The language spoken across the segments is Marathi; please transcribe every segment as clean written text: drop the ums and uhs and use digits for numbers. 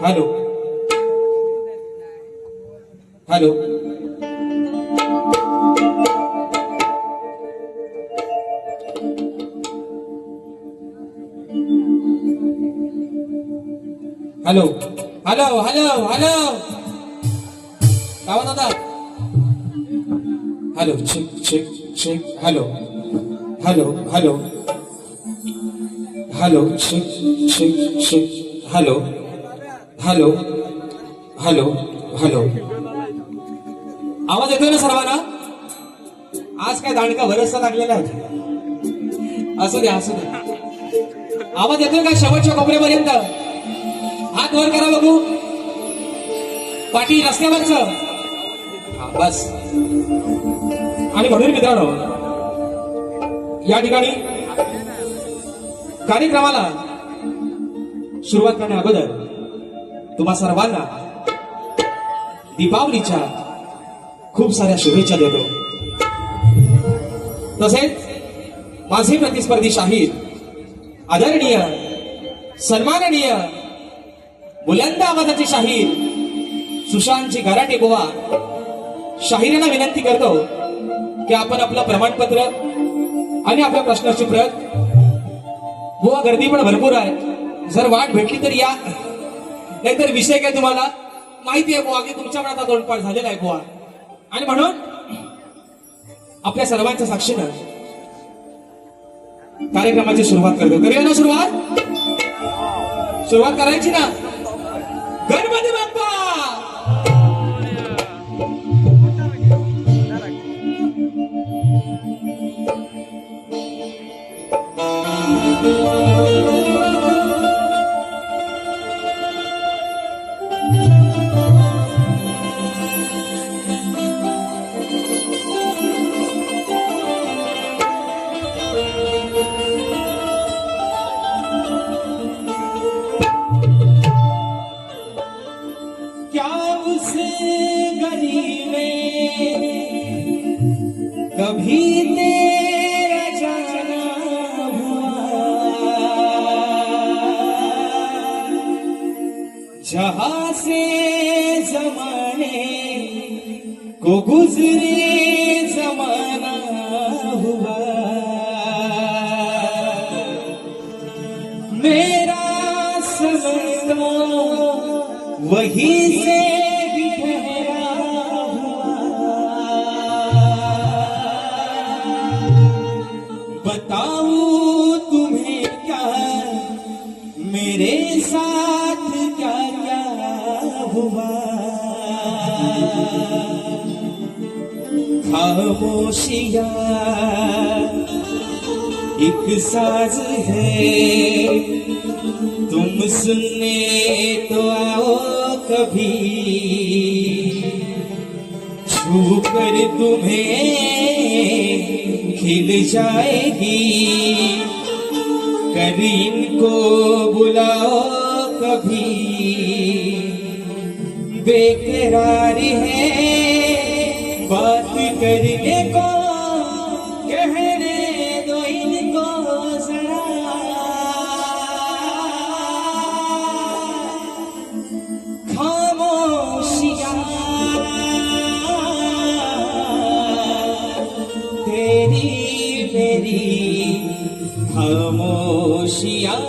Hello hello hello hello hello hello काय म्हणता hello check check check hello hello hello hello check check check hello hello hello hello आवाज येतोय ना सर्वांना? आज काय दांडका भरसचा लागलेला आहे. असू द्या असू द्या आवाज येतोय का शेवटच्या कोपऱ्यापर्यंत? हात वर करा बघू. पाठी रस्त्यावरच बस. आणि म्हणून मित्रांनो, या ठिकाणी कार्यक्रमाला सुरुवात करण्या अगोदर तुम्हा सर्वांना दीपावलीच्या खूप साऱ्या शुभेच्छा देतो. तसेच माझे प्रतिस्पर्धी शाहीर, आदरणीय, सन्माननीय, बुलंद आवाजाचे शाहीर सुशांतजी गराटे बुवा, शाहिरांना विनंती करतो की आपण आपलं प्रमाणपत्र आणि आपल्या प्रश्नाची प्रत. बुवा गर्दी पण भरपूर आहे, जर वाट भेटली तर या, नाहीतर विषय काय तुम्हाला माहिती आहे बुवा की तुमच्या पण आता तोंडपाठ झालेला आहे बुवा. आणि म्हणून आपल्या सर्वांच्या साक्षीनं कार्यक्रमाची सुरुवात करतो. करूया ना सुरुवात? सुरुवात करायची ना. गणपती बाप्पा. कभी तेरा जाना हुआ, जहां से जमाने को गुजरे जमाना हुआ, मेरा समझना वही से बताऊं तुम्हें क्या मेरे साथ क्या क्या हुआ. खामोशियां एक साज है, तुम सुनने तो आओ कभी, छू कर तुम्हें खिल जाएगी, कभी इनको बुलाओ कभी. बेकरार है बात करने को, कहने दो इनको जरा, खामोशियां तेरी मेरी खामोशियां,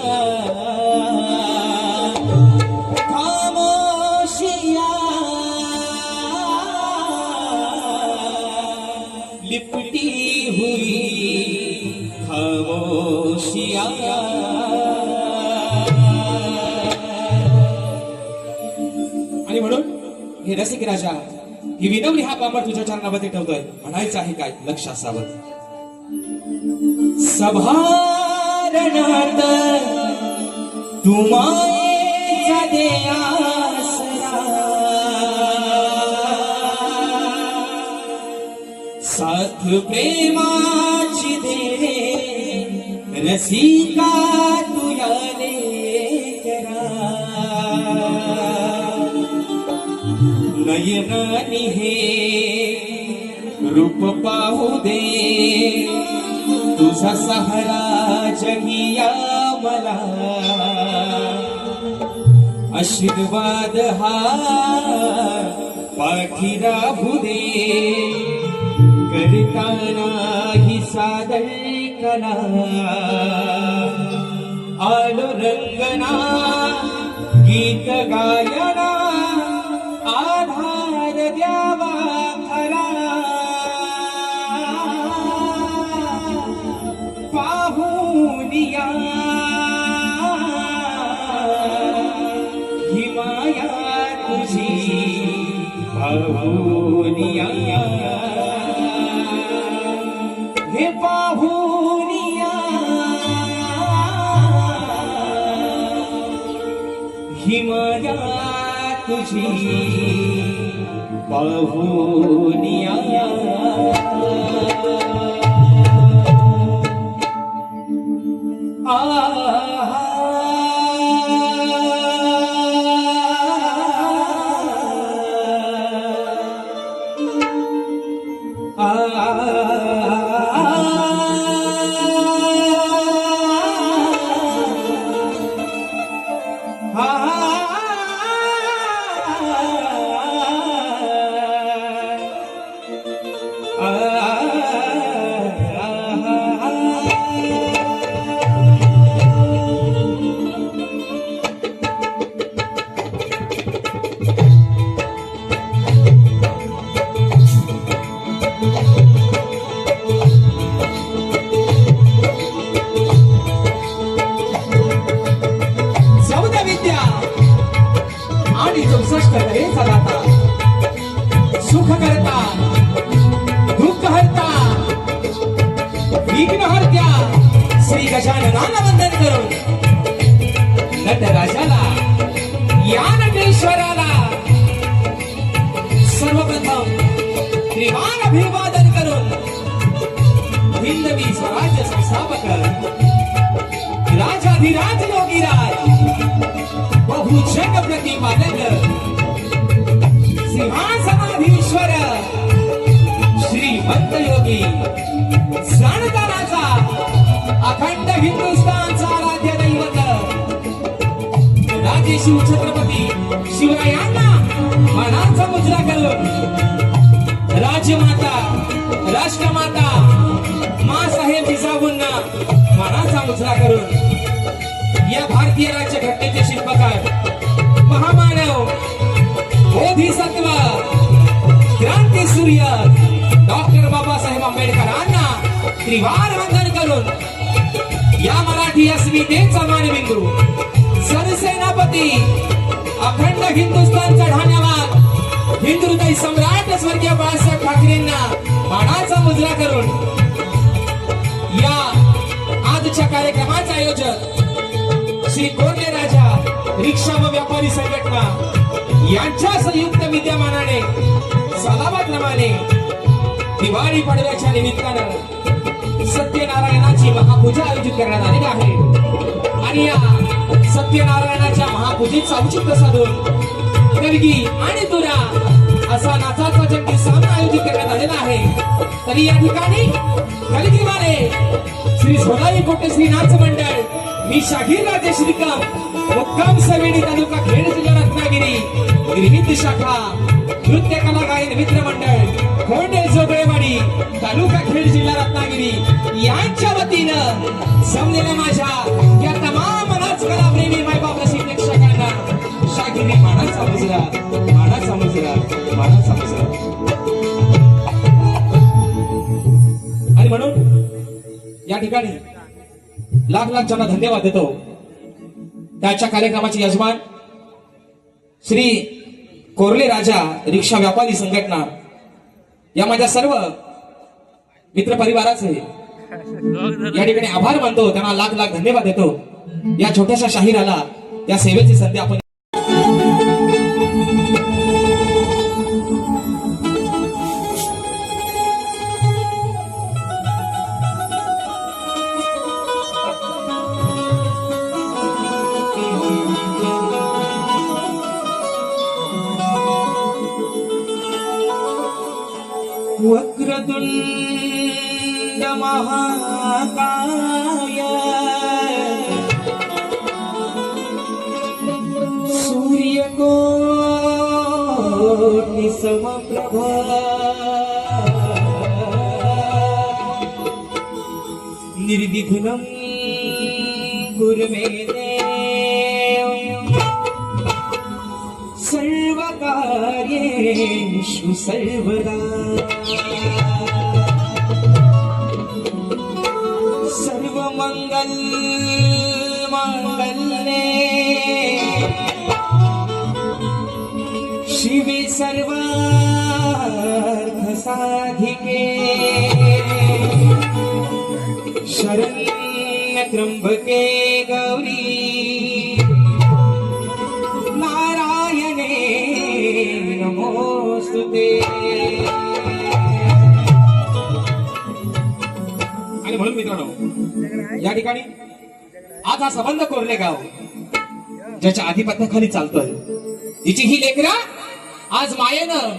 खामोशियां लिपटी हुई खामोशियां. आणि म्हणून हे रसिक राजा, ही विनवणी हा पामर तुझ्या चरणामध्ये ठेवतोय. म्हणायचं आहे काय? लक्ष असावं. सभारणात तुमायेचा दे आसरा, साथ प्रेमाची दे रसिका तुला लेकरा. नयनानी हे रूप पाहू दे, तुझा सहारा जगिया मला. आशीर्वाद हा पाठी राहू दे, करताना ही सादर कला. आलो रंगना गीत गायना, आधार द्यावा खरा. पाहुनिया हिमाया तुझी, पाहुनिया हे पाहुनिया ही माया तुझी पाहुनिया सुख करता दुःख हरता विघ्न हरत्या श्री गजाननाला वंदन करून नटराजाला या नटेश्वराला सर्वप्रथम त्रिवार अभिवादन करून हिंदवी स्वराज्य संस्थापक राजाधिराज योगीराज बहुजन प्रतिपादक सिंहासनाधीश्वर श्रीमंत योगी जाणतानाचा अखंड हिंदुस्थानचा आराध्य दैवत राजे शिवछत्रपती शिवरायांना मानाचा मुजरा करून राजमाता राष्ट्रमाता माँसाहेब जिजाऊंना मानाचा मुजरा करून या भारतीय राज्य घटनेचे शिल्पकार महामानव बोधिसत्व क्रांती सूर्य डॉक्टर बाबासाहेब आंबेडकरांना त्रिवार वंदन करून या मराठी अस्मितेचा मानबिंदू सरसेनापती अखंड हिंदुस्थानचा ढाण्यावान हिंदुहृदय सम्राट स्वर्गीय बाळासाहेब ठाकरेंना मानाचा मुजरा करून या आजच्या कार्यक्रमाचे आयोजक श्री कोरले राजा रिक्षा व व्यापारी संघटना यांच्या संयुक्त विद्यमानाने सालाबाप्रमाणे दिवाळी पाडव्याच्या निमित्तानं सत्यनारायणाची महापूजा आयोजित करण्यात आलेली आहे आणि या सत्यनारायणाच्या महापूजेचं औचित्य साधून कलगी आणि तुरा असा नाचाचा जंगी सामना आयोजित करण्यात आलेला आहे। तरी या ठिकाणी कलगीवाले श्री सोनाई कोटे श्री नाच मंडळ मी शाहीर राजे श्रीकाम मुक्काम सवेडी तालुका खेड जिल्हा रत्नागिरी निर्मित शाखा नृत्य कला गायन मित्र मंडळ खोंडे जोगळेवाडी तालुका खेड जिल्हा रत्नागिरी यांच्या वतीनं जमलेल्या माझ्या या तमाम नाचकला प्रेमी मायबाप रसिक प्रेक्षकांना शागिरी मानाचा मुजरा मानाचा मुजरा मानाचा मुजरा। आणि म्हणून या ठिकाणी लाख लाख ज्यांना धन्यवाद देतो त्याच्या कार्यक्रमाचे यजमान श्री कोरले राजा रिक्षा व्यापारी संघटना या माझ्या सर्व मित्र परिवाराचे या ठिकाणी आभार मानतो, त्यांना लाख लाख धन्यवाद देतो। या छोट्याशा शाहिराला या सेवेची संधी आपण वक्रतुंड महाकाय सूर्यकोटि समप्रभा निर्विघ्नं कुरु मे देव सर्वकार्येषु सर्वदा सर्वमंगल मांगल्ये शिवे सर्वार्थ साधिके शरण्य त्र्यंबके गौरी होते. आणि म्हणून मित्रांनो या ठिकाणी आज हा संबंध कोरले गाव ज्याच्या आधिपत्याखाली चालतोय, तिची ही लेकरा आज मायेनं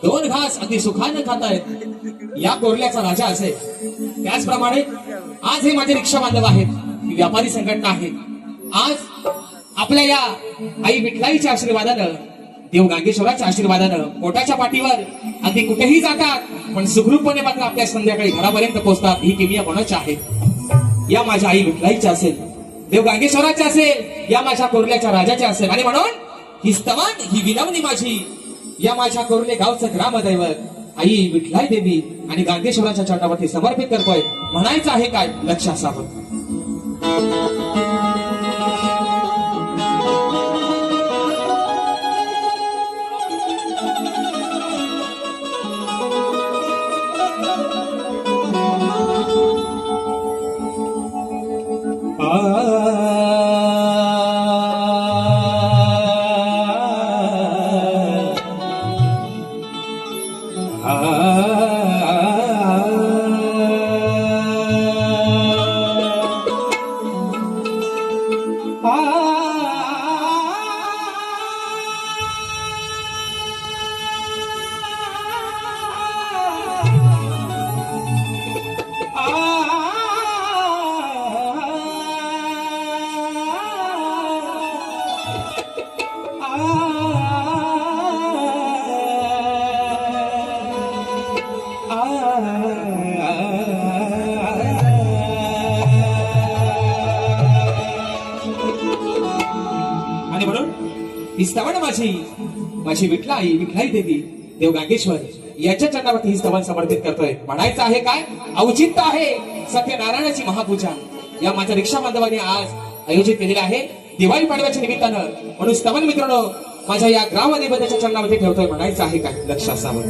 2 घास अति सुखानं खातायत. या कोरल्याचा राजा असेल त्याचप्रमाणे आज हे माझे रिक्षा बांधव आहेत, व्यापारी संघटना आहे. आज आपल्या या आई विठलाईच्या आशीर्वादानं, देव गांगेश्वराच्या आशीर्वादानं पोटाच्या पाठीवर अगदी कुठेही जातात, पण सुखरूपपणे मात्र आपल्या संध्याकाळी घरापर्यंत पोहोचतात. ही किमिया कोणाची आहे? या माझ्या आई विठलाईची असेल, देव गांगेश्वराची असेल, या माझ्या कोरल्याच्या राजाची असेल. आणि म्हणून ही स्तवन, ही विनवणी माझी या माझ्या कोरले गावचं ग्रामदैवत आई विठलाई देवी आणि गांगेश्वराच्या चरणावरती समर्पित करतोय. म्हणायचं आहे काय? लक्ष असावं. आणि म्हणून ही स्तवन माझी विठलाई देवी देव गांगेश्वर याच्या चरणावरती ही स्तवन समर्पित करतोय. म्हणायचं आहे काय? औचित्य आहे सत्यनारायणाची महापूजा या माझ्या रिक्षा बांधवांनी आज आयोजित केलेलं आहे दिवाळी पाडव्याच्या निमित्तानं. म्हणून स्तवन मित्रांनो माझ्या या ग्रामदेवतेच्या चरणावरती ठेवतोय. म्हणायचं आहे काय? लक्ष असावं.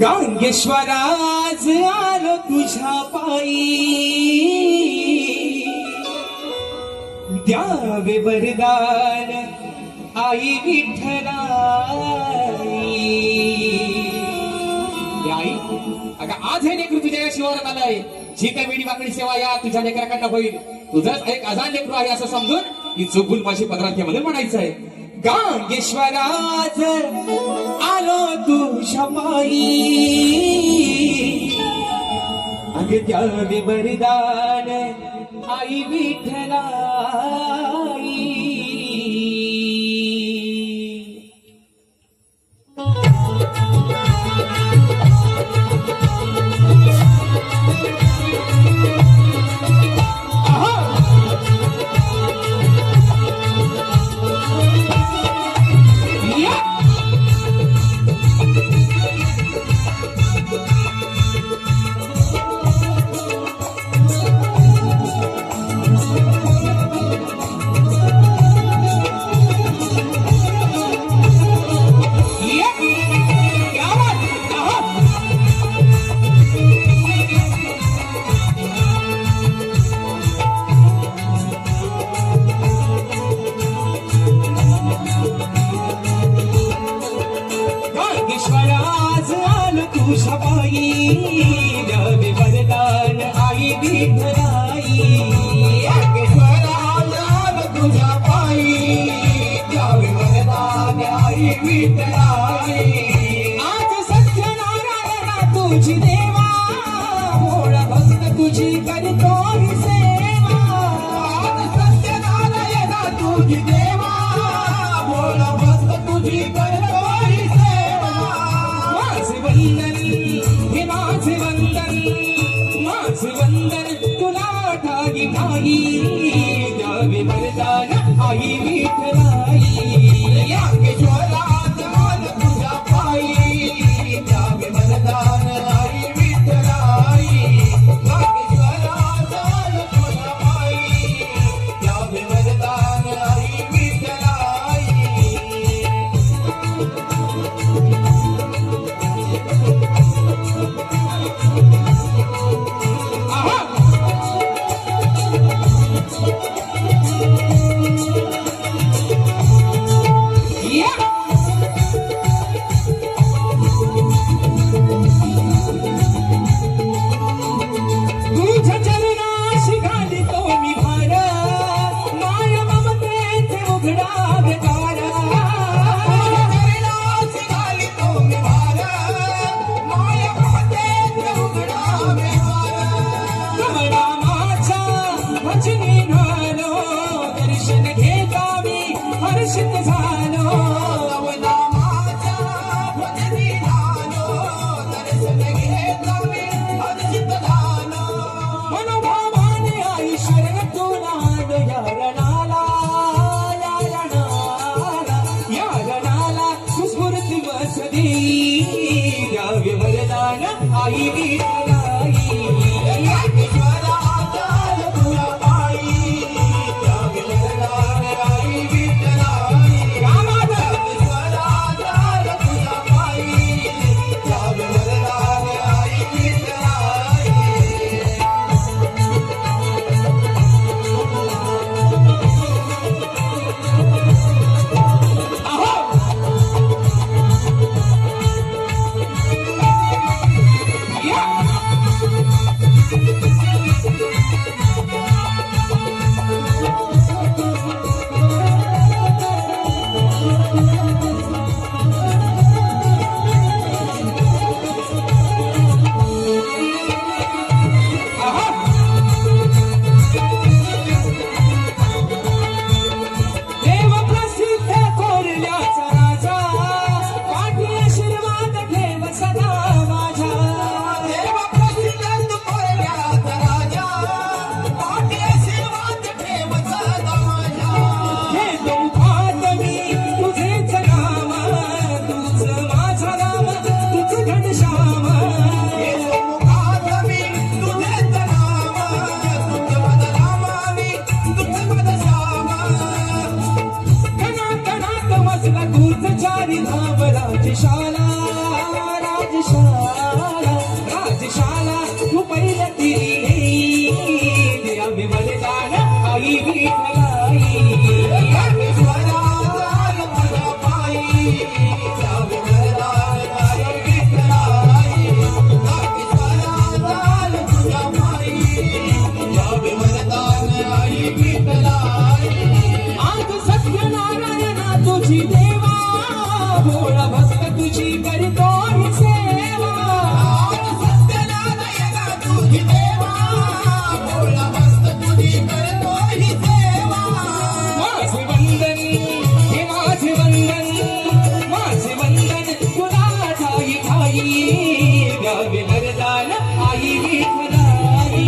गांगेश्वराज आलो तुझ्या पायी, द्यावे वरदान आई विठ्ठलाई. आई अगं आज हे लेकरू तुझ्या या शिवारात आलंय. जी काही वेडी वाकडी सेवा या तुझ्या लेकराकडनं होईल. तुझंच एक अजान लेकरू आहे असं समजून ही चुकून माझी पदरात म्हणून म्हणायचं आहे. गांगेश्वराज आलो तुझ्या पायी, अगं द्यावे वरदान आई विठ्ठलाई. गांगेश्वराज आलो तुझ्या पायी, द्यावे वरदान आई विठ्ठलाई. गांगेश्वराज आलो तुझ्या पायी, द्यावे वरदान आई विठ्ठलाई. आज सत्यनारायणा तुझी देवा, भोळा भक्त तुझी करतो सेवा. आज सत्यनारायणा तुझी देवा, भोळा भक्त तुझी करतो वंदन तुला ठाई ठाई. द्यावे वरदान आई विठ्ठलाई. गांगेश्वराज आलो तुझ्या पायी, द्यावे वरदान आई विठ्ठलाई. गांगेश्वराज आलो तुझ्या पायी, द्यावे वरदान आई विठ्ठलाई. आई विठलाई राजशाला राजशाला राजशाला तू पहिलं तिरी द्यावे बलिदान आई विठलाई आज सत्यनारायणा तुझी देवा भोळा भक्त तुझी करतो ही सेवा सत्यनारायणा तुझी देवा भोळा भक्त तुझी करतो ही सेवा माझे वंदन हे माझे वंदन तुला ठाई ठाई द्यावे वरदान आई विठलाई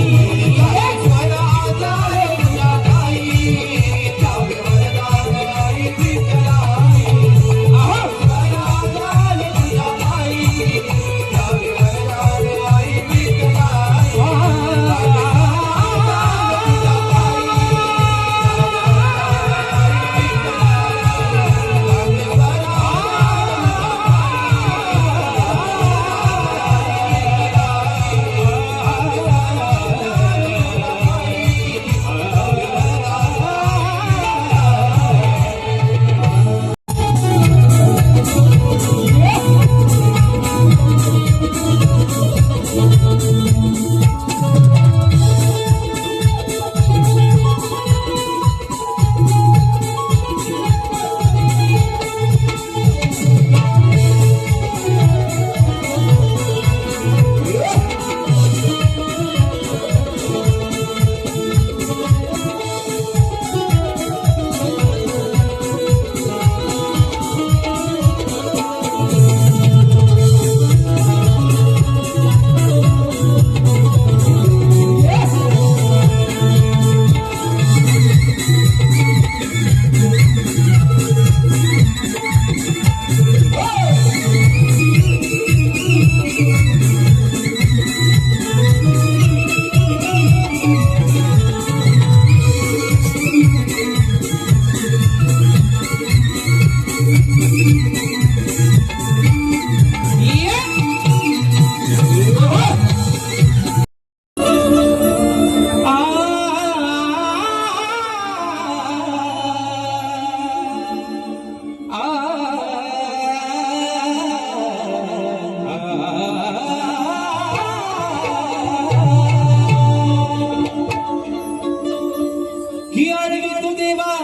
ही आडवी तू देवा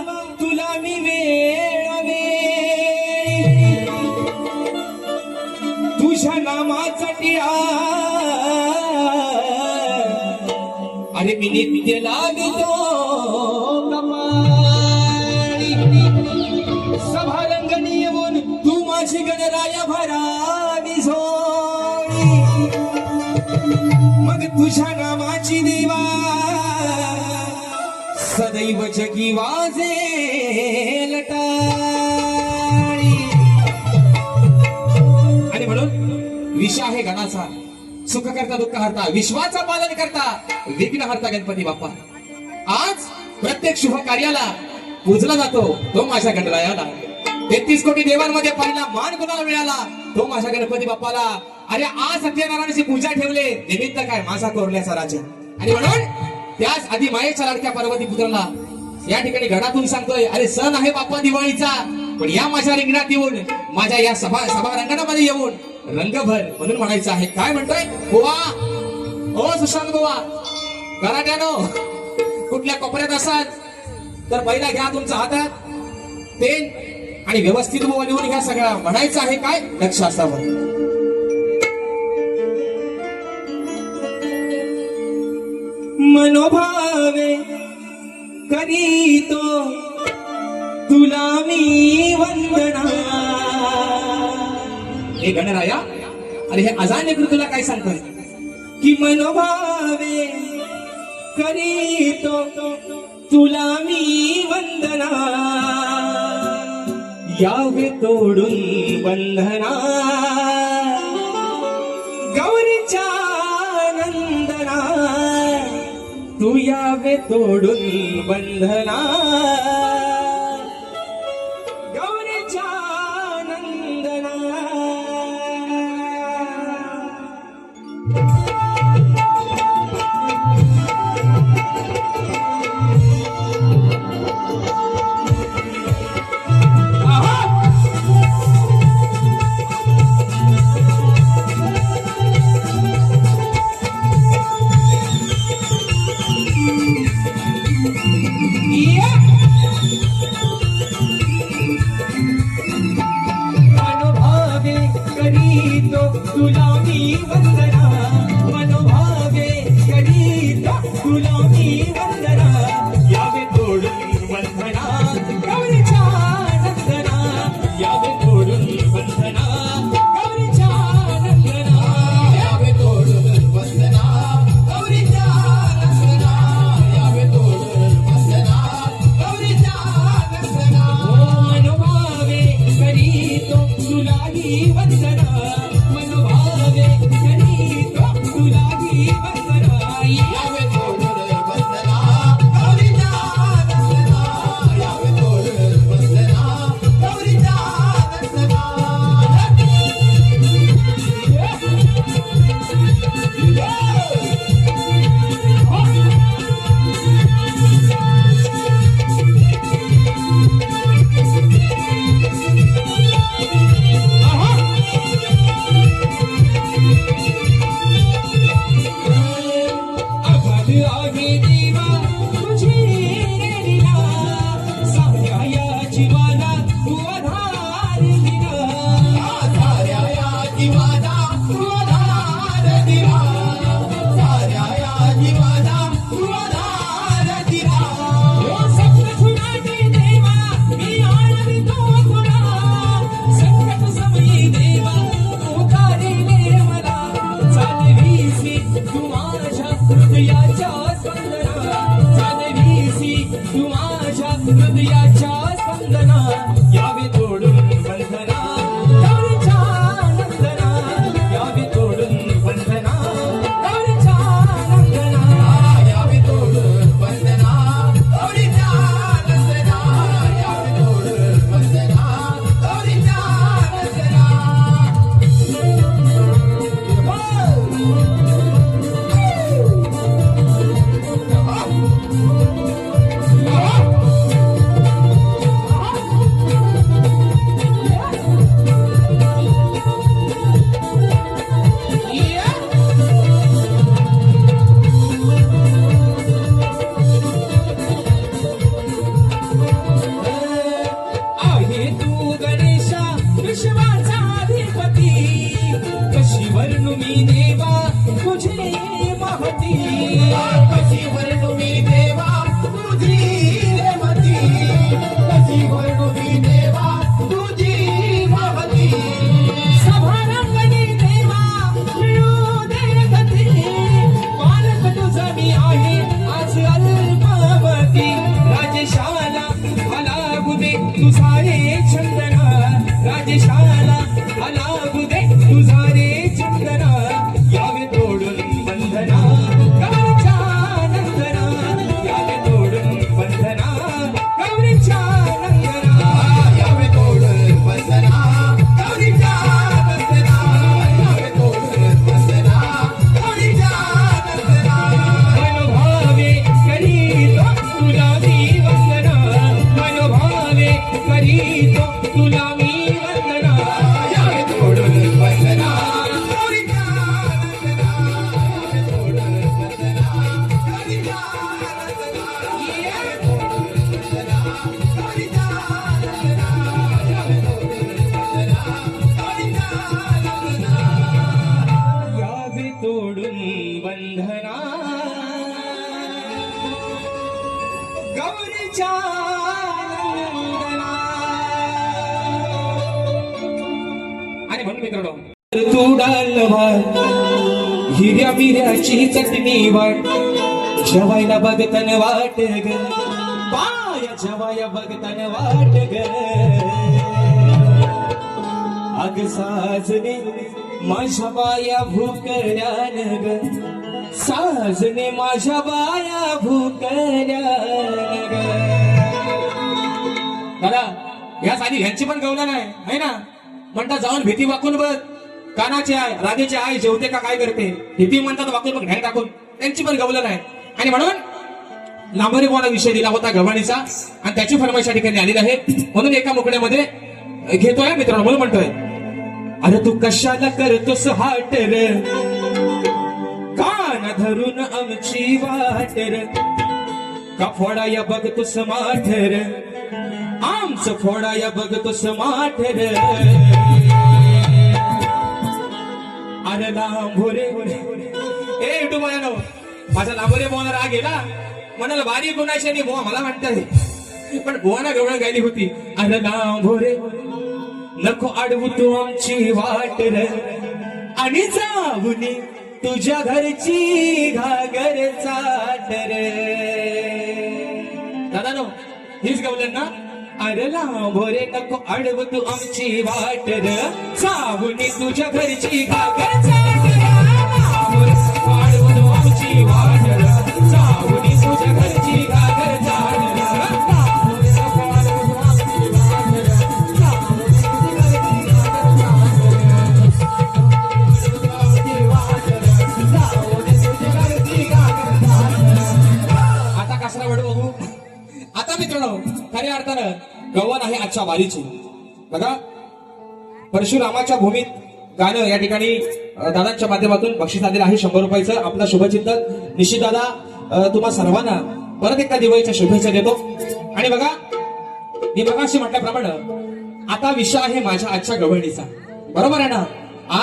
तुला मी वेळोवेळी तुझ्या नामाचा टिळा अरे मी नित्य लागतो कमाळी सभारंगणी येऊन तू माझी गणराया भरावी झोळी मग तुझ्या नामाची देवा सदैव जगी वाजेल टाळी आणि म्हणून विषय आहे गणाचा सुख करता दुःख हरता विश्वाचा पालन करता विघ्न हरता गणपती बाप्पा. आज प्रत्येक शुभ कार्याला पूजला जातो तो माझ्या गणरायाला. 33 कोटी देवांमध्ये पहिला मान कोणाला मिळाला तो माझ्या गणपती बाप्पाला. अरे आज सत्यनारायणाची पूजा ठेवले निमित्त काय माझा कोरल्याचा राजा. आणि म्हणून त्याच आधी मायेच्या लाडक्या पार्वती पुत्राला या ठिकाणी घरातून सांगतोय अरे सण आहे बाप्पा दिवाळीचा पण या माझ्या रिंगणात येऊन माझ्या या सभा रंगणामध्ये येऊन रंगभर म्हणून म्हणायचं आहे. काय म्हणतोय गोवा ओ सुशांत गोवा कराट्यानो कुठल्या कोपऱ्यात असाल तर पहिला घ्या तुमच्या हातात पेन आणि व्यवस्थित गोवा लिहून घ्या. सगळा म्हणायचं आहे काय लक्ष असावं. मनोभावे करीतो तुला मी वंदना. हे गणराया अरे हे अजान्य तुला काय सांगतोय की मनोभावे करीतो तुला मी वंदना. यावे तोडून बंधना गौरीच्या नंदना. तू यावे तोडून बंधना गौरीच्या नंदना. मनोभावे करीतो तुला मी वंदना. मनोभावे करीतो तुला मी वंदना. यावे तोडून बंधना गौरीच्या नंदना. यावे तोडून बंधना गौरीच्या नंदना. यावे तोडून वंदना गौरीच्या नंदना. यावे तोडून वंदना गौरीच्या नंदना. मनोभावे करीतो तुलाही वंदना. मनोभावे करीतो तुलाही वंदना. यावे तोडून वंदना गौरीच्या नंदना. यावे तोडून वंदना गौरीच्या नंदना. आभार आहे देवा तुझी लीला. साऱ्या या जीवाला तू आधार दिला. साऱ्या या जीवाला तू आधार दिला. साऱ्या या जीवाला तू आधार दिला. ओ सप्त खुणाचे देवा मी आळवितो तुला. संकट समयी देवा पुकारिले मला. चालवीसी तू माझ्या हृदयाच्या स्पंदना. चालवीसी तू माझ्या हृदयाच्या स्पंदना. यावे तोडून बंधना गौरीच्या नंदना. यावे तोडून बंधना गौरीच्या नंदना. यावे तोडून वंदना गौरीच्या नंदना. यावे तोडून वंदना गौरीच्या नंदना. आहे तू गणेशा विश्वाचा अधिपती. कशी वर्णू मी देवा तुझे महती. कशी वर्णू मी देवा तुझी रेवती. कशी वर्णू मी देवा तुझी महती. सभारंगणी देवा मिळू दे गती. पालक तुझा मी आहे आज अल्पावती. राजेशाला हलागू दे तुझा रे चंदना. राजेशाला हलागू दे तुझा रे चंदना. यावे तो मित्रांनो. तू डाल वाट हिऱ्या मिऱ्याची चटणी वाट जेवायला बघतन वाट ग पाय जेवाया बघतन वाट ग अग साजने माझ्या बाया भुकड्यान ग साजने माझ्या बाया भुकड्यान ग. दादा या साली ह्यांची पण गवला नाही है ना. म्हणतात जाऊन भीती वाकून बघ कानाची आहे राधेची आहे जेवते का काय करते भीती म्हणतात वाकून बघ ढॅंग टाकून त्यांची पण गवलं नाही. आणि म्हणून लांबरे बोला विषय दिला होता गव्हाणीचा आणि त्याची फरमाईश या ठिकाणी आलेली आहे. म्हणून एका मुकड्यामध्ये घेतोय मित्रांनो. म्हणून म्हणतोय अरे तू कशाला करतोस हाट रे कान धरून आमची वाट रे का फोडाया बघतोस माठ रे आमचं फोडाया बघतोस माठ रे अरे लांबोरे ए युट्यूब वाल्यानो माझा लांबोरे बोना राग गेला म्हणाल बारी गुणाशी आणि बोवा मला म्हणताय पण बोवाना गवळण गायली होती. अरे लांबोरे नको अडवू तू आमची वाट रे आणि जाऊनी तुझ्या घरची घागर चाट रे. दादा नो हीच गवलन ना. अरे लांबोरे नको अडवू तू आमची वाट रे जाऊनी तुझ्या घरची घागर चाट रे. लांबोरे नको अडवू तू आमची वाट रे जाऊनी तुझ्या घरची घागर चाट रे. लांबोरे नको अडवू तू आमची वाट रे आता कसला वेळ बघू. आता मित्रांनो खऱ्या अर्थानं गव्हाण आहे आजच्या वारीची. बघा परशुरामाच्या भूमीत गाणं या ठिकाणी दादांच्या माध्यमातून बक्षीस आलेलं आहे 100 रुपयाचं. आपला शुभचिंतक निश्चित दादा तुम्हा सर्वांना परत एकदा दिवाळीच्या शुभेच्छा देतो. आणि बघा मी मगाशी म्हटल्याप्रमाणे आता विषय आहे माझ्या आजच्या गव्हाणीचा. बरोबर आहे ना.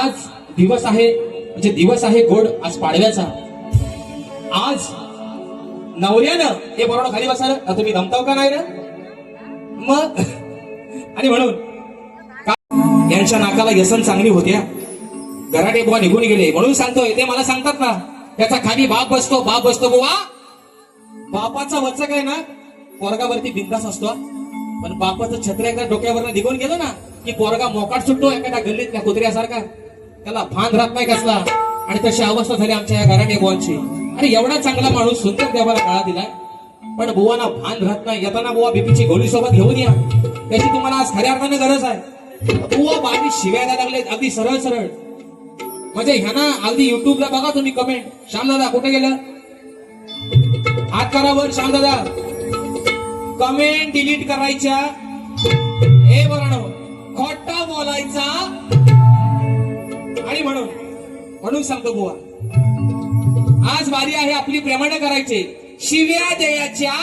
आज दिवस आहे म्हणजे दिवस आहे गोड आज पाडव्याचा. आज नवऱ्यानं हे बरोबर खाली बसायला तुम्ही दमताव का नाही रे मग. आणि म्हणून यांच्या नाकाला व्यसन चांगली होत्या घराटे बुवा निघून गेले म्हणून सांगतोय. ते मला सांगतात ना त्याचा खाली बाप बसतो बुवा. बापाचा वच्च काय ना पोरगावरती बिंदास असतो पण बापाचं छत्र एका डोक्यावर निघून गेलं ना की पोरगा मोकाट सुटतो एखाद्या गल्लीतल्या कुत्र्यासारखा. त्याला भान राहत नाही कसला. आणि तशी अवस्था झाली आमच्या या घराटे बुवांची. आणि एवढा चांगला माणूस सुंदर देवाला काळा दिलाय पण बुवाना भान राहत नाही. येताना बुवा बीपीची गोळी सोबत घेऊन या त्याची तुम्हाला आज खऱ्या अर्थाने गरज आहे. बुवा बाजी शिव्याला लागले अगदी सरळ सरळ. म्हणजे ह्याना अगदी युट्यूबला बघा तुम्ही कमेंट. श्याम दादा कुठे गेलं हात करावर. श्याम दादा कमेंट डिलीट करायच्या. हे बरं खोटा बोलायचा. आणि म्हणून सांगतो बुवा आज वारी आहे आपली प्रेमाने करायचे. शिव्या द्यायच्या.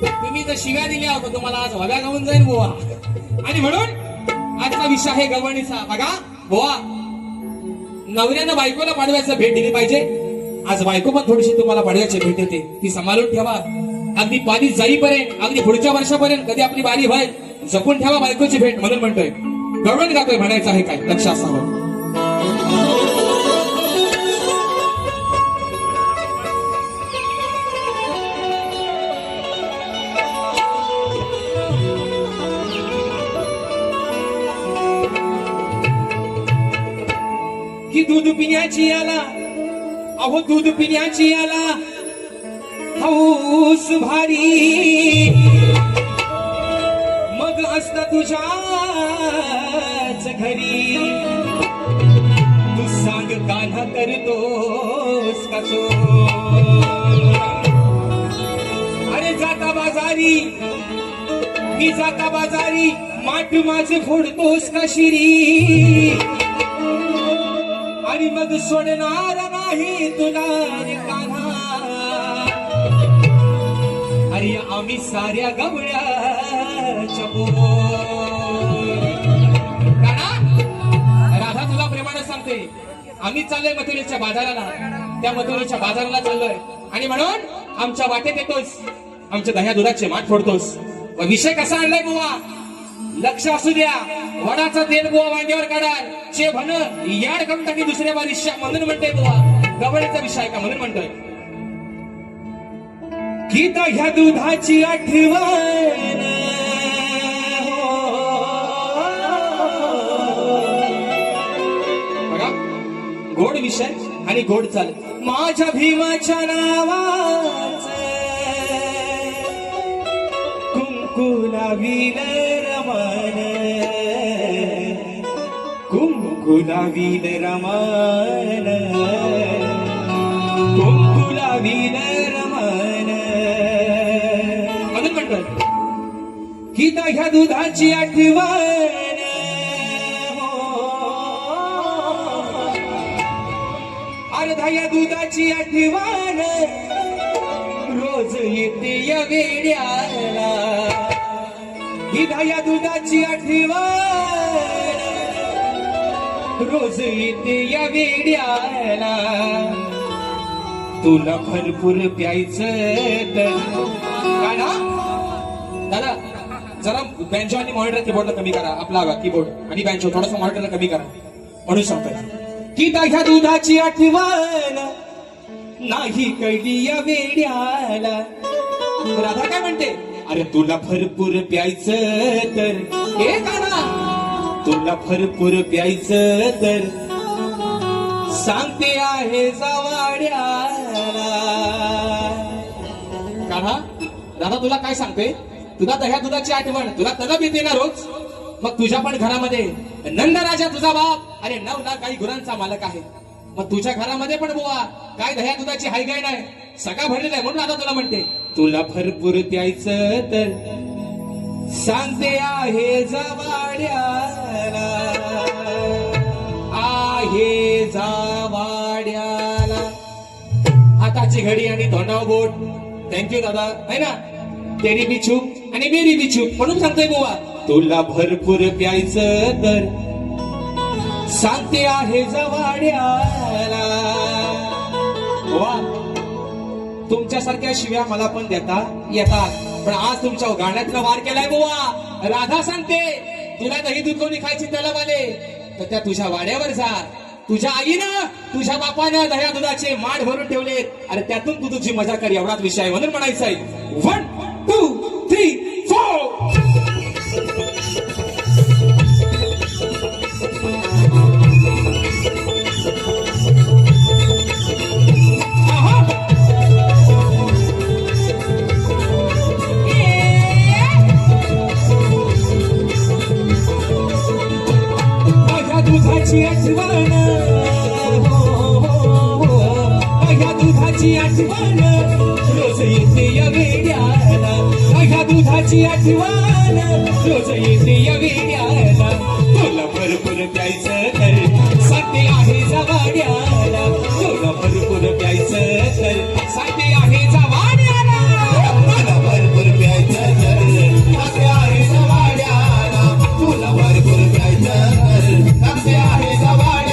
तुम्ही तर शिव्या दिल्या होत्या तुम्हाला आज हव्या गावून जाईल बुवा. आणि म्हणून आजचा विषय आहे गव्हाणीचा. बघा बुवा नवऱ्यानं बायकोला पाडव्याचं भेट दिली पाहिजे. आज बायको पण थोडीशी तुम्हाला पाडव्याची भेट देते ती सांभाळून ठेवा. अगदी पाणी जाईपर्यंत अगदी पुढच्या वर्षापर्यंत कधी आपली बारी व्हाय जपून ठेवा बायकोची भेट. म्हणून म्हणतोय गवळण गातोय म्हणायचं आहे काय लक्ष असावं. की दूध पिण्याची आला अहो दूध पिण्याची आला हौस भारी मग असता तुझ्याच घरी तू सांग कान्हा करतोस का अरे जाता बाजारी मी जाता बाजारी माठ माझे फोडतोस का शिरी आणि मग सोडणार नाही तुला रे कान्हा अरे आम्ही साऱ्या गवळ्याच्या राधा तुला प्रेमाने सांगते आम्ही चाललोय मथुरेच्या बाजाराला. त्या मथुरेच्या बाजाराला चाललोय आणि म्हणून आमच्या वाटेत येतोस आमच्या दह्या दुधाचे माठ फोडतोस. विषय कसा आणलाय बुवा लक्ष असू द्या, वडाचा तेल बुवा वांग्यावर काढाय चे भन याड करून टाकी दुसऱ्या बारीशा म्हणून म्हणते बुवा गवळीचा विषय का म्हणून म्हणतोय की ह्या दुधाची आठवण बघा गोड विषय आणि गोड चाल माझ्या भीमाच्या नावाच कुंकुलावील रमण कुंकुलावील रमण कुंकुलावील रमण म्हणून म्हणतात की ह्या दुधाची आठवण अर्धा या दुधाची आठवण रोज येते या वेड्याला ही या दुधाची आठवण रोज येते या वेड्याला तुला भरपूर प्यायचं तर का ना दादा जरा बँजो आणि मॉनिटर कीबोर्डला कमी करा आपला कीबोर्ड आणि बँजो थोडासा मॉनिटरला कमी करा म्हणून सांगतोय की ह्या दुधाची आठवण नाही कळली या वेड्याला राधा काय म्हणते अरे तुला भरपूर प्यायचं तर हे काना तुला भरपूर प्यायचं तर सांगते आहे जावाड्याला काढा दादा तुला काय सांगते तुला दह्या दुधाची आठवण तुला तलब येते ना रोज मग तुझ्या पण घरामध्ये नंदराजा तुझा बाप अरे 9 लाख काही गुरांचा मालक आहे मग तुझ्या घरामध्ये पण बुवा काय दह्या दुधाची हाय गाय नाही सगळा भरलेला आहे म्हणून आता तुला म्हणते तुला भरपूर प्यायचं तर सांगते आहे जावाड्याला आहे जावाड्याला हाताची घडी आणि तोंडाव बोट थँक्यू दादा आहे ना तेरी बी चूक आणि मेरी बी चूक म्हणून सांगतोय बुवा तुला भरपूर प्यायचं तर सांगते आहे जवाड्याला वा तुमच्यासारख्या शिव्या मला पण देता येतात पण आज तुमच्या गाण्यातनं वार केलाय बुवा राधा सांगते तुला दही दूध कोणी खायची त्याला माले तर त्या तुझ्या वाड्यावर जा तुझ्या आईनं तुझ्या बापानं दह्या दुधाचे माठ भरून ठेवले अरे त्यातून तू तुझी मजा कर एवढाच विषय आहे म्हणून म्हणायचं आहे 1 2 3 4 दुधाची आठवण ह्या दुधाची आठवण रोज येते या वेड्याला ह्या दुधाची आठवण रोज येते या वेड्याला तुला भरपूर प्यायचं तर साथे आहे जवाड्याला तुला भरपूर प्यायचं तर साथे आहे जवाड्याला तुला भरपूर प्यायचं तर साथे आहे जवाड्याला तुला भरपूर प्यायचं तर साथे आहे जवाड्याला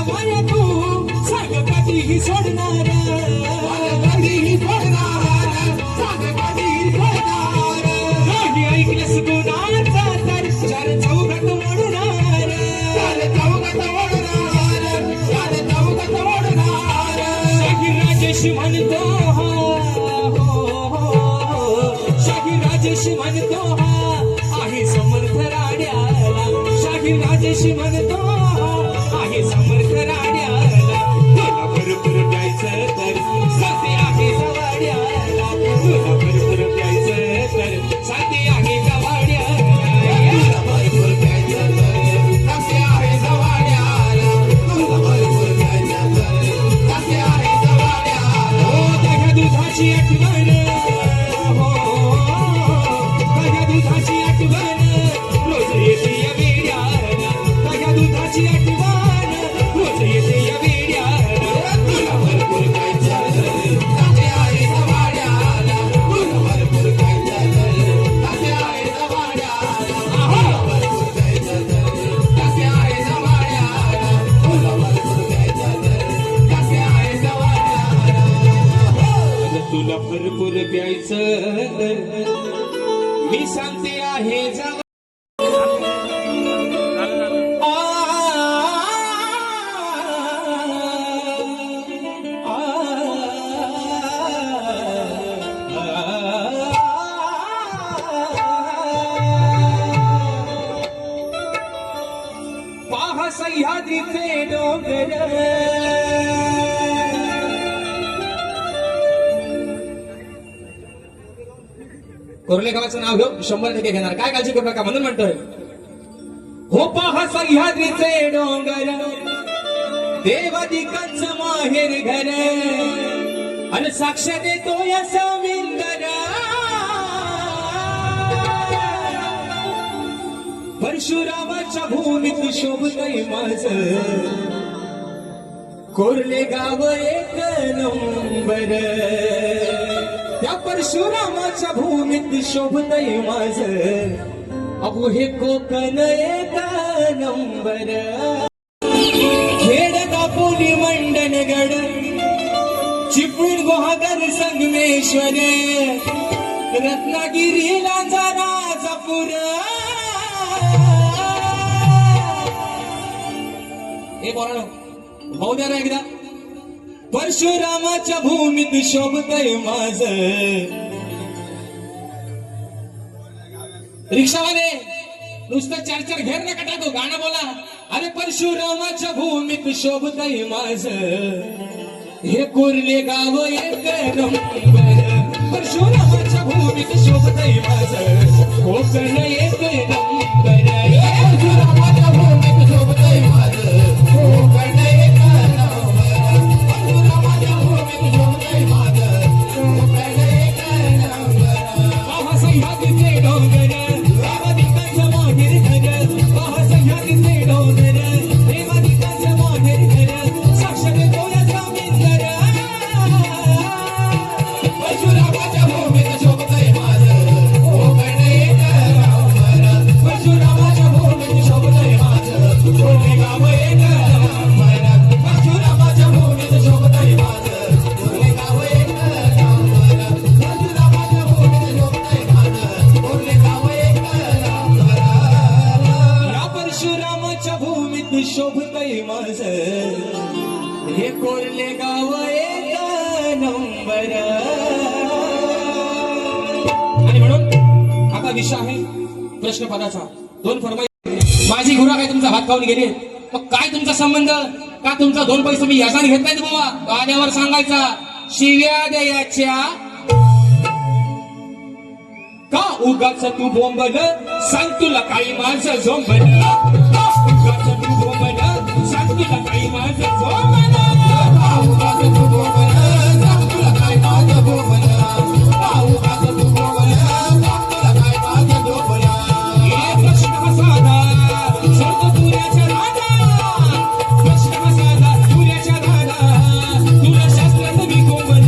माया तू सांग कधीही सोडणार कधीही सोडणार सांग कधीही सोडणार नाही ऐकलंस गुणाचा तर चार चौघात मोडणार चाल चौघात ओढणार चाल चौघात ओढणार शाहीर राजेश म्हणतो हा शाहीर राजेश म्हणतो हा आहे समर्थ राड्याला शाहीर राजेश म्हणतो हा आहे समर्थ राड्याला तुला भरपूर प्यायचं तर साथे आहे जवाड्याला तुला भरपूर प्यायचं तर साथे आहे जवाड्याला भरपूर प्यायचं तर कसे आहे जवाड्याला तुला भरपूर प्यायचं तर कसे आहे जवाड्याला हो त्या दुधाची आठवण हो त्या दुधाची आठवण रोज येते या वेड्याला त्या दुधाची आठवण रोज येते या वेड्याला तुला भरपूर प्यायचं तर कसे आहे जवाड्याला तुला भरपूर प्यायचं तर कसे आहे जवाड्याला भरपूर प्यायचं तर कसे आहे जवाड्याला तुला भरपूर प्यायचं तर कसे आहे जवाड्याला तुला भरपूर प्यायचं तर मी सांगते आहे जवळ पाहा सह्याद्रीचे डोंगर कोरले गावाचं नाव घेऊ 100% घेणार काय काळजी करू नका म्हणून म्हणतोय हो पहा सह्याद्रीचे डोंगर देवादिकांचं माहेर घर आणि साक्ष देतो या सविंदर परशुरामाच्या भूमीत शोभतय माझं कोरले गाव एक नंबर त्या परशुरामाच्या भूमीत शोभतय माझं अहो हे कोकण एक नंबर खेड दापोली मंडणगड चिपळूण गुहागर संगमेश्वर रत्नागिरीला राजापूर हे बोला ना भाऊ द्या ना एकदा परशुरामाच्या भूमीत शोभतय माझ रिक्षावाले नुसतं चार घेर नका टाकू गाणं बोला अरे परशुरामाच्या भूमीत शोभतय माझ हे कोरले गाव एक नंबर परशुरामाच्या भूमीत शोभतय माझ कोकण एक नंबर परशुरामाच्या भूमीत शोभतय माझं कोकण एक नंबर परशुरामाच्या भूमीत शोभतय माझं कोकण एक नंबर पाहा सह्याद्रीचे डोंगर देवादिकांचं माहेर घर पाहा सह्याद्रीचे डोंगर देवादिकांचं माहेर घर साक्ष देतो या सविंदर परशुरामाच्या भूमीत शोभतय माझं कोकण एक नंबर परशुरामाच्या भूमीत शोभतय माझं कोकण गाव एक नंबर परशुरामाच्या भूमीत शोभतय माझं कोकण गाव एक नंबर परशुरामाच्या भूमीत शोभतय माझं कोकण गाव एक नंबर या परशुरामाच्या भूमीत शोभतय माझ हे कोरले गाव एक नंबर आणि म्हणून आता विषय आहे प्रश्नपदाचा 2 फरमाई माझी गुरा काय तुमचा हात खाऊन गेले मग काय तुमचा संबंध का तुमचा 2 पैसे मी याच्याने घेत नाहीत बाबा आल्यावर सांगायचा शिव्या द्यायच्या का उगाच तू बोंबल सांग तुला काही माझं झोंबल का उगाच तू बोंबल सांग तुला काही माझं झोंबल पाहुगाच तू बोबल सांग तुला काय माझं बोबल पाहुगाच तू बोबल सांग तुला काय माझं बोबल हे प्रश्न हा साधा सर्व तुऱ्याच्या राजा प्रश्न हा साधा तुऱ्याच्या राजा तुला शास्त्रात मी कोंबल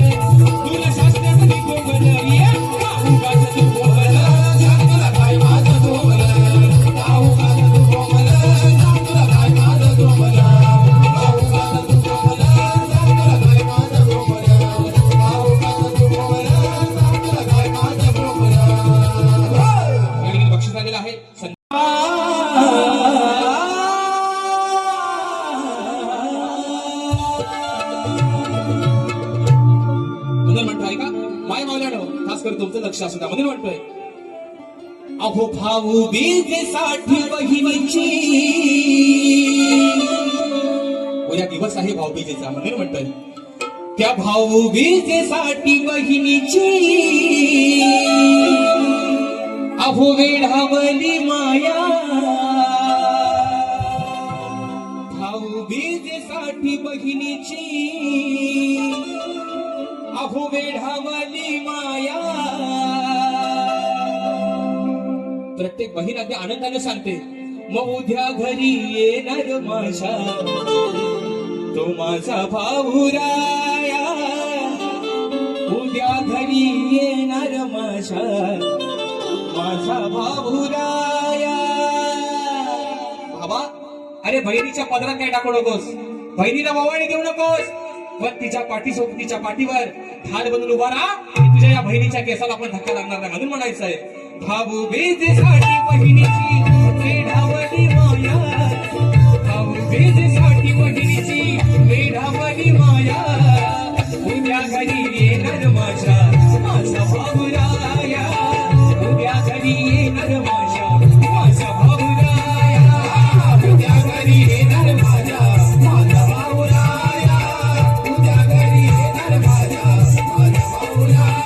तुला शास्त्रात मी कोंबल ये का उगाच तू बोंबल सांग तुला काय माझं बोबल पाहुगाच तू बोबल माय मावल्यानो खास करून तुमचं लक्ष असू द्या म्हणून म्हणतोय अहो भाऊ बीजेसाठी बहिणीची उद्या दिवस आहे भाऊबीजेचा म्हणून म्हणतोय त्या भाऊबीजेसाठी बहिणीची अहो वेढावली माया भाऊबीजेसाठी बहिणीची अहो वेढावली माया प्रत्येक बहीण अगदी आनंदाने सांगते मग उद्या घरी येणार माझ्या तो माझा भाऊराया उद्या घरी येणार माझा भाऊराया बाबा अरे बहिणीच्या पदरात काय टाकू नकोस बहिणीला वावणी देऊ नकोस पण तिच्या पाठीवर ढाल बनून उभा राहा आणि तुझ्या या बहिणीच्या केसाला आपण धक्का लागणार नाही म्हणून म्हणायचं आहे भाऊबीजेसाठी बहिणीची वेढावली माया भाऊबीजेसाठी बहिणीची वेढावली माया उद्या घरी येणार माझा भाऊराया उद्या घरी येणार माझा भाऊराया उद्या घरी येणार माझ्या भाऊराया उद्या घरी येणार माझ्या भाऊराया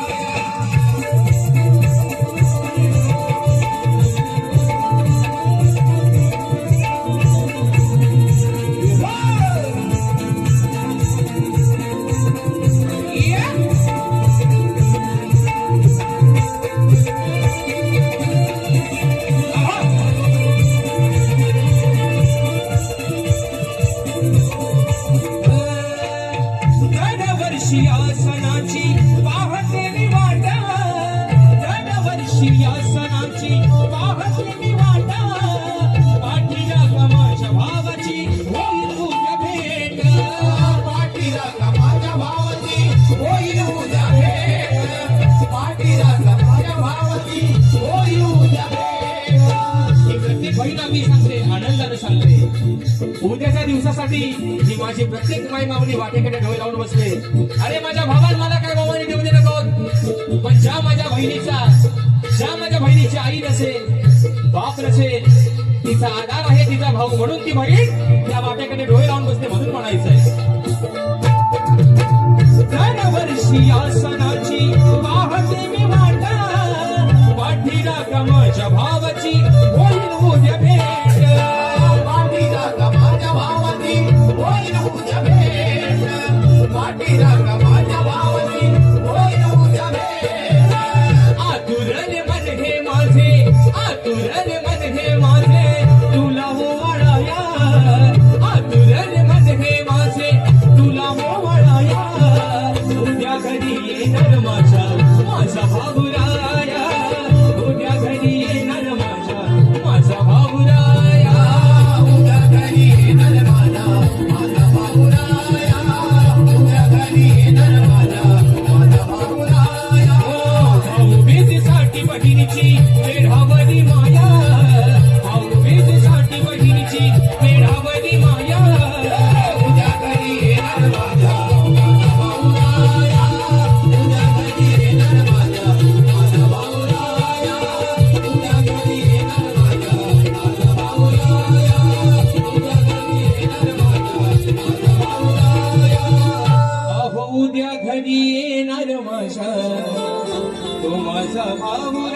दरवर्षी आसनाची पाहते मी वाट दरवर्षी आसनाची पाहते मी वाट पाठीला माझ्या भावाची होईल उद्या भेट पाठीला माझ्या भावाची होईल उद्या भेट पाठीला माझ्या भावाची होईल उद्या भेट ही प्रत्येक बहिणा मी सांगते आनंदाने सांगते उद्याच्या दिवसासाठी ही माझी प्रत्येक माई माऊली वाटेकडे डोळे लावून बसले अरे माझ्या भावाला मला काय भावाने देऊ दे नको पण ज्या माझ्या बहिणीची आई नसेल बाप नसेल तिचा आधार आहे तिचा भाऊ म्हणून ती बहीण त्या वाटेकडे डोळे लावून बसते म्हणून म्हणायचंय दरवर्षी आसनाची पाहते मी वाट पाठीला माझ्या भावाची होईल उद्या भेट पाठीला माझ्या भावाची होईल उद्या भेट पाठीला माझ्या भावाची होईल उद्या भेट आतुरले मन हे माझे तुला ओवाळाया आतुरले मन हे माझे तुला ओवाळाया उद्या घरी येणार माझा भाऊराया उद्या घरी येणार माझा भाऊराया उद्या घरी येणार माझा भाऊराया उद्या घरी येणार माझा भाऊराया भाऊबीजेसाठी बहिणीची वेढावली माया भाऊबीजेसाठी बहिणीची वेढावली माया उद्या घरी येणार माझा भाऊराया उद्या घरी येणार माझा भाऊराया उद्या घरी येणार माझा भाऊराया उद्या घरी येणार माझा भाऊराया अहो उद्या घरी येणार माझा तो माझा भाऊ